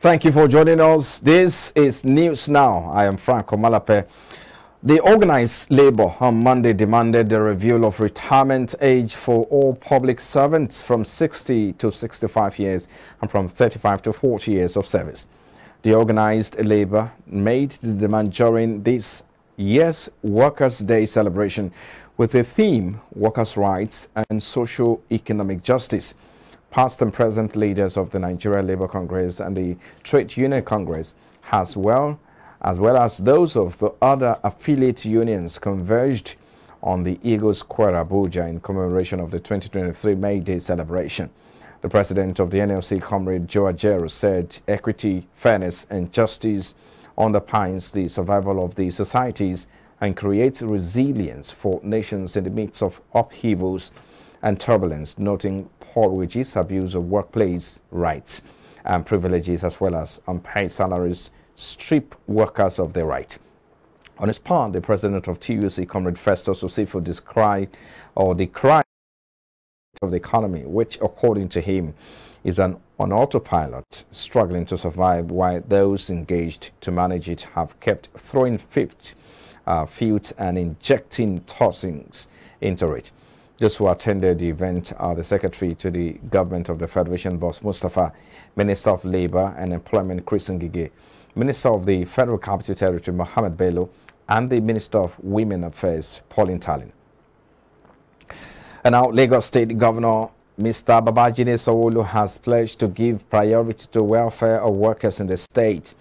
Thank you for joining us. This is News Now. I am Franco Malape. The Organised Labour on Monday demanded the review of retirement age for all public servants from 60 to 65 years and from 35 to 40 years of service. The Organised Labour made the demand during this year's Workers' Day celebration with the theme Workers' Rights and Socioeconomic Justice. Past and present leaders of the Nigeria Labour Congress and the Trade Union Congress, as well as those of the other affiliate unions, converged on the Eagle Square, Abuja, in commemoration of the 2023 May Day celebration. The president of the NLC, Comrade Joe Ajero, said equity, fairness and justice underpins the survival of the societies and creates resilience for nations in the midst of upheavals and turbulence, noting poor wages, abuse of workplace rights and privileges, as well as unpaid salaries, strip workers of their rights. On his part, the president of TUC, Comrade Festus Osifo, decried of the economy, which, according to him, is on autopilot, struggling to survive, while those engaged to manage it have kept throwing fits and injecting tossings into it. Those who attended the event are the Secretary to the Government of the Federation, Boss Mustafa, Minister of Labour and Employment, Chris Ngige, Minister of the Federal Capital Territory, Mohammed Bello, and the Minister of Women Affairs, Pauline Talin. And now, Lagos State Governor Mr. Babajide Sanwo-Olu has pledged to give priority to welfare of workers in the state.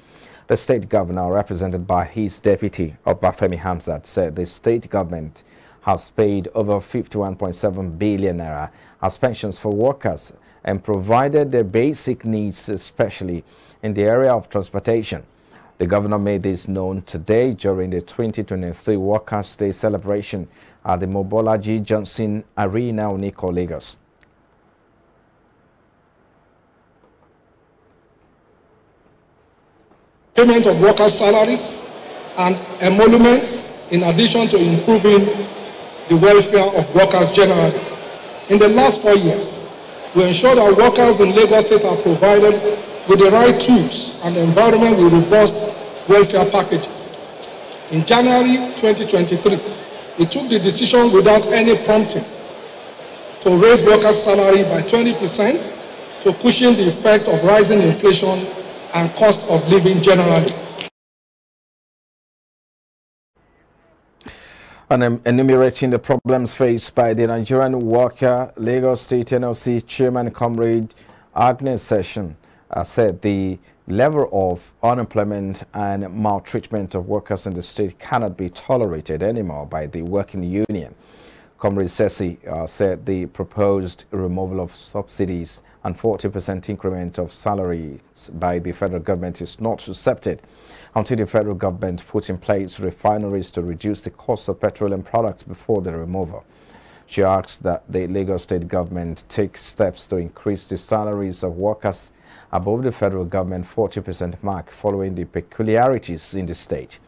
The state governor, represented by his deputy, Obafemi Hamzat, said the state government has paid over 51.7 billion naira as pensions for workers and provided their basic needs, especially in the area of transportation. The governor made this known today during the 2023 Workers' Day celebration at the Mobolaji Johnson Arena, Oniko, Lagos. Payment of workers' salaries and emoluments, in addition to improving the welfare of workers generally. In the last 4 years, we ensure that workers in Lagos State are provided with the right tools and environment with robust welfare packages. In January 2023, we took the decision without any prompting to raise workers' salary by 20% to cushion the effect of rising inflation and cost of living generally. And enumerating the problems faced by the Nigerian worker, Lagos State NLC Chairman Comrade Agnes Session said the level of unemployment and maltreatment of workers in the state cannot be tolerated anymore by the working union. Comrade Sessi said the proposed removal of subsidies and 40% increment of salaries by the federal government is not accepted until the federal government puts in place refineries to reduce the cost of petroleum products before the removal. She asked that the Lagos State government take steps to increase the salaries of workers above the federal government 40% mark following the peculiarities in the state.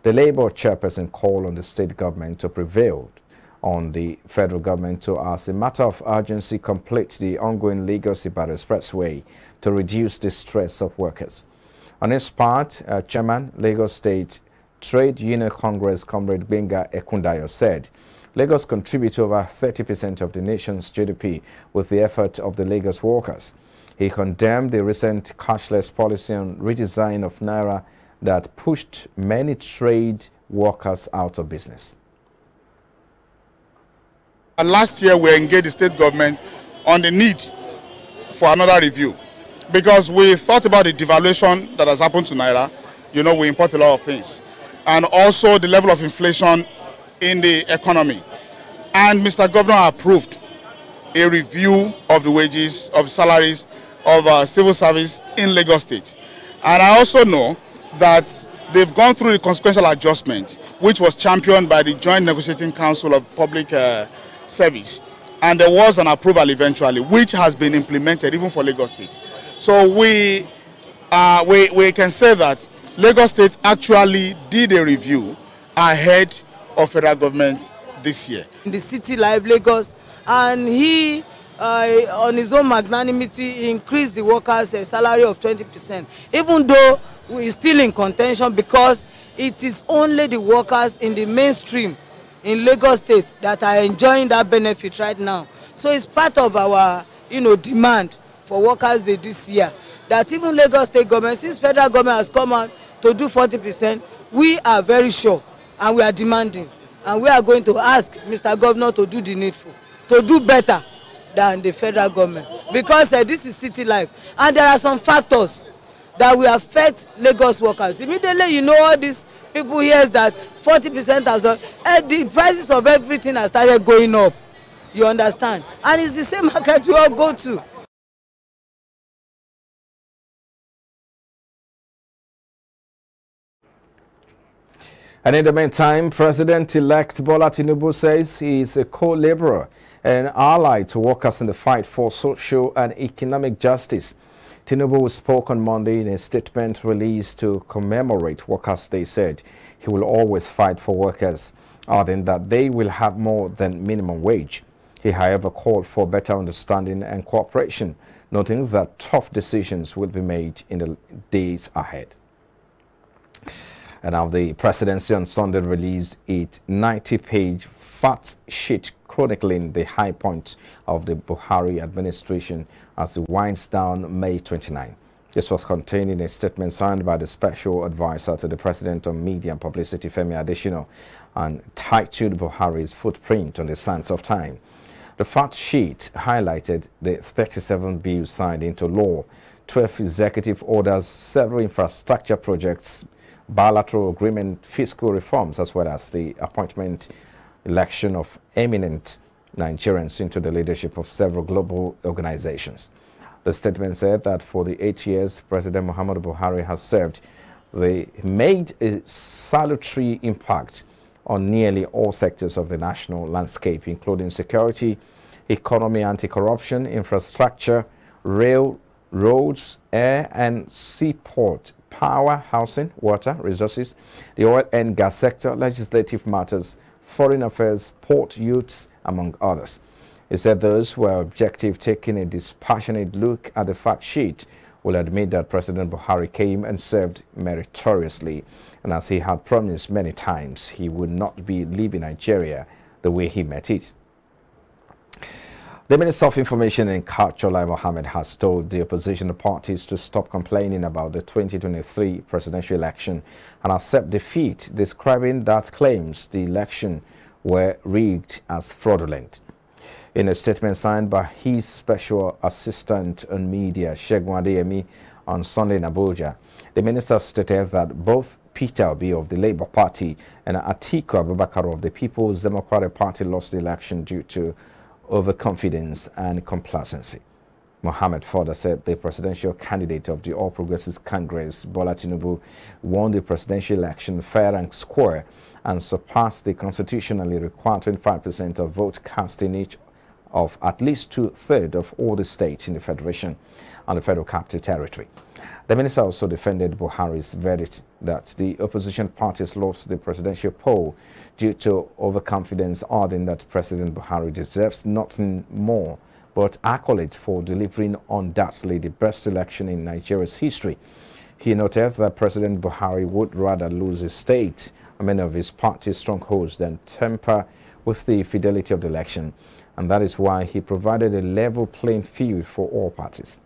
The Labour chairperson called on the state government to prevail on the federal government to, as a matter of urgency, complete the ongoing Lagos-Ibadan Expressway to reduce the stress of workers. On his part, Chairman, Lagos State Trade Union Congress, Comrade Benga Ekundayo, said Lagos contributes over 30% of the nation's GDP with the effort of the Lagos workers. He condemned the recent cashless policy and redesign of Naira that pushed many trade workers out of business. And last year, we engaged the state government on the need for another review because we thought about the devaluation that has happened to Naira. You know, we import a lot of things. And also the level of inflation in the economy. And Mr. Governor approved a review of the wages, of salaries, of civil service in Lagos State. And I also know that they've gone through the consequential adjustment, which was championed by the Joint Negotiating Council of Public Service. And there was an approval eventually, which has been implemented even for Lagos State. So we can say that Lagos State actually did a review ahead of federal government this year. In the city like Lagos, and he on his own magnanimity, he increased the workers' salary of 20%, even though we are still in contention because it is only the workers in the mainstream in Lagos State that are enjoying that benefit right now. So it's part of our, demand for Workers' Day this year, that even Lagos State government, since federal government has come out to do 40%, we are very sure and we are demanding, and we are going to ask Mr. Governor to do the needful, to do better than the federal government, because this is city life and there are some factors that will affect Lagos workers. Immediately, all these people hear that 40% as well, the prices of everything have started going up. You understand? And it's the same market we all go to. And in the meantime, President-elect Bola Tinubu says he is a co-laborer and ally to workers in the fight for social and economic justice. Tinubu spoke on Monday in a statement released to commemorate Workers' Day. Said he will always fight for workers, adding that they will have more than minimum wage. He, however, called for better understanding and cooperation, noting that tough decisions will be made in the days ahead. And now the presidency on Sunday released its 90-page fact sheet chronicling the high point of the Buhari administration as it winds down May 29. This was contained in a statement signed by the special advisor to the president on media and publicity, Femi Adesina, and titled Buhari's footprint on the sands of time. The fact sheet highlighted the 37 bills signed into law, 12 executive orders, several infrastructure projects, bilateral agreement, fiscal reforms, as well as the appointment election of eminent Nigerians into the leadership of several global organizations. The statement said that for the 8 years President Muhammadu Buhari has served, they made a salutary impact on nearly all sectors of the national landscape, including security, economy, anti-corruption, infrastructure, rail, roads, air and seaport, power, housing, water, resources, the oil and gas sector, legislative matters, foreign affairs, port, youths, among others. He said those who are objective, taking a dispassionate look at the fact sheet, will admit that President Buhari came and served meritoriously, and as he had promised many times, he would not be leaving Nigeria the way he met it. The Minister of Information and Culture, Lai Mohammed, has told the opposition parties to stop complaining about the 2023 presidential election and accept defeat, describing that claims the election were rigged as fraudulent. In a statement signed by his special assistant on media, Segun Adeyemi, on Sunday in Abuja, the minister stated that both Peter Obi of the Labour Party and Atiku Abubakar of the People's Democratic Party lost the election due to overconfidence and complacency. Mohammed further said the presidential candidate of the All Progressives Congress, Bola Tinubu, won the presidential election fair and square and surpassed the constitutionally required 25% of vote cast in each of at least 2/3 of all the states in the Federation and the Federal Capital Territory. The minister also defended Buhari's verdict that the opposition parties lost the presidential poll due to overconfidence, adding that President Buhari deserves nothing more but accolades for delivering undoubtedly the best election in Nigeria's history. He noted that President Buhari would rather lose his state and many of his party's strongholds than tamper with the fidelity of the election, and that is why he provided a level playing field for all parties.